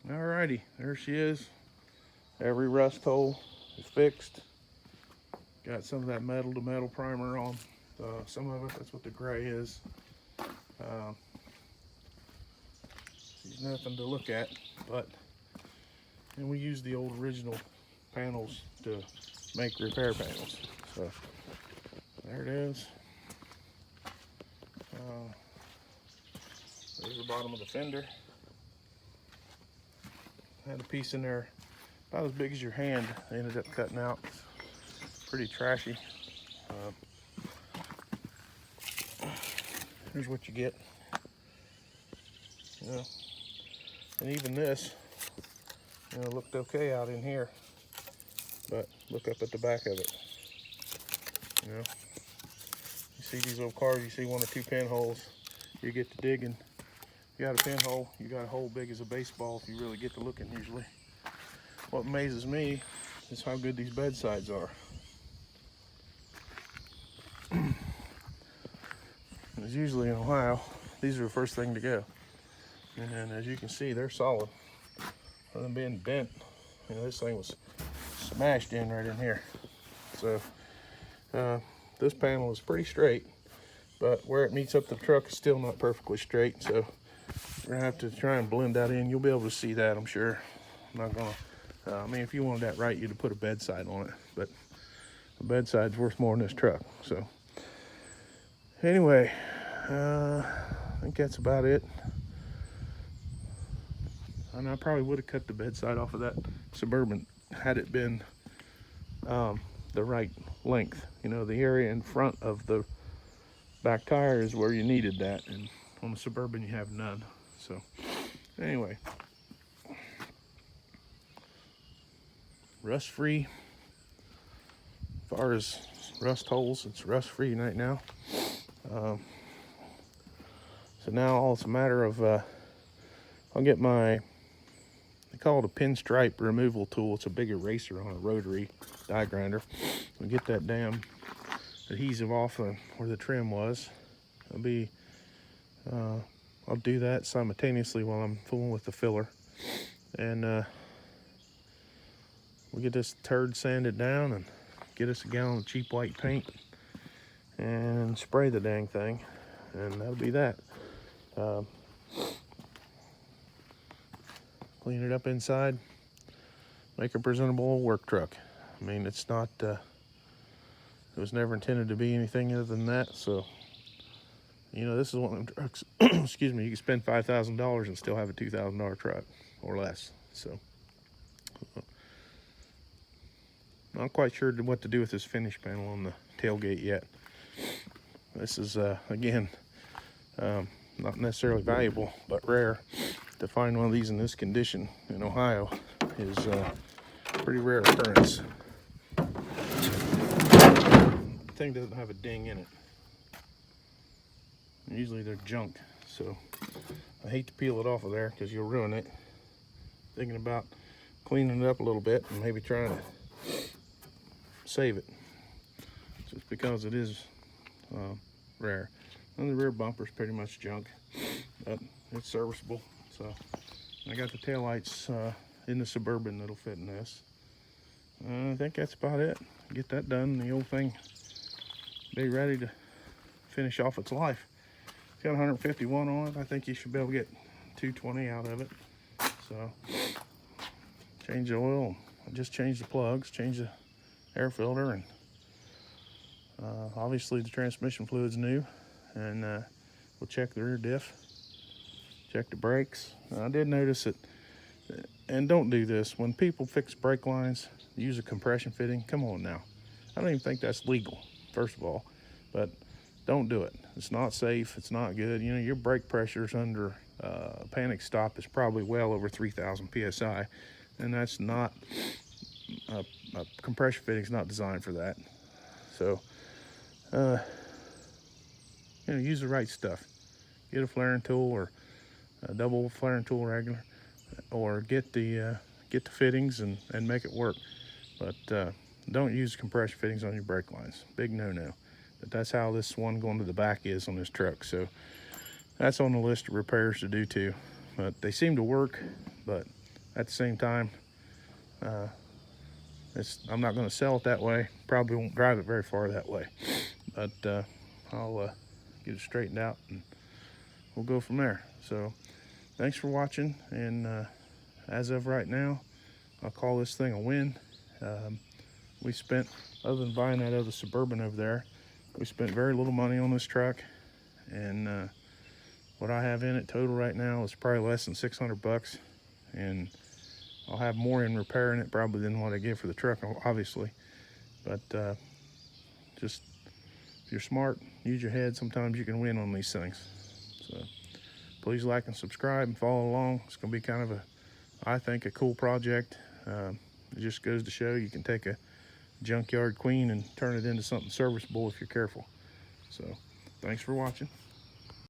Alrighty, there she is. Every rust hole is fixed. Got some of that metal to metal primer on some of it. That's what the gray is. Uh, There's nothing to look at, but and we use the old original panels to make repair panels. So there it is. Uh, there's the bottom of the fender. Had a piece in there about as big as your hand. I ended up cutting out. Pretty trashy. Here's what you get. You know, and even this, looked okay out in here. But look up at the back of it. You see these little cars, you see one or two pinholes. You get to digging, you got a pinhole, you got a hole big as a baseball if you really get to looking usually. What amazes me is how good these bedsides are. As usually in Ohio, these are the first thing to go. And as you can see, they're solid. Other than being bent, this thing was smashed in right in here. So this panel is pretty straight, but where it meets up the truck is still not perfectly straight. So we're gonna have to try and blend that in. You'll be able to see that, I'm sure. I'm not gonna, I mean, if you wanted that right, you'd have put a bedside on it, but the bedside's worth more than this truck. So anyway, I think that's about it. And I probably would have cut the bedside off of that Suburban had it been the right length. The area in front of the back tire is where you needed that, and on the Suburban you have none. So anyway, rust free. As far as rust holes, it's rust free right now. So now all it's a matter of I'll get my, they call it a pinstripe removal tool. It's a big eraser on a rotary die grinder. I'll get that damn adhesive off where the trim was. I'll do that simultaneously while I'm fooling with the filler. And we'll get this turd sanded down and get us a gallon of cheap white paint and spray the dang thing. And that'll be that. Clean it up inside, make a presentable work truck. I mean, it's not, it was never intended to be anything other than that. So, this is one of them trucks, excuse me, you can spend $5,000 and still have a $2,000 truck or less. So, not quite sure what to do with this finish panel on the tailgate yet. This is, again, not necessarily valuable, but rare. To find one of these in this condition in Ohio is a pretty rare occurrence. The thing doesn't have a ding in it. Usually they're junk, so I hate to peel it off of there because you'll ruin it. Thinking about cleaning it up a little bit and maybe trying to save it, just because it is rare. And the rear bumper's pretty much junk, but it's serviceable. So I got the taillights in the Suburban that'll fit in this. I think that's about it. Get that done, the old thing be ready to finish off its life. It's got 151 on it. I think you should be able to get 220 out of it. So change the oil, just change the plugs, change the air filter, and obviously the transmission fluid's new, and we'll check the rear diff, check the brakes. I did notice that, and don't do this, when people fix brake lines, use a compression fitting. Come on now. I don't even think that's legal, first of all, but don't do it. It's not safe, it's not good. Your brake pressures under panic stop is probably well over 3,000 PSI, and that's not, a compression fitting's not designed for that. So, use the right stuff. Get a flaring tool or a double flaring tool regular, or get the fittings and make it work. But don't use compression fittings on your brake lines. Big no-no. But that's how this one going to the back is on this truck. So that's on the list of repairs to do too. But they seem to work, but at the same time, I'm not going to sell it that way. Probably won't drive it very far that way, but I'll get it straightened out and we'll go from there. So thanks for watching, and as of right now, I'll call this thing a win. We spent, other than buying that other Suburban over there, we spent very little money on this truck, and what I have in it total right now is probably less than 600 bucks, and I'll have more in repairing it probably than what I give for the truck, obviously. But just, if you're smart, use your head, sometimes you can win on these things. So please like and subscribe and follow along. It's going to be kind of I think, a cool project. It just goes to show you can take a junkyard queen and turn it into something serviceable if you're careful. So thanks for watching.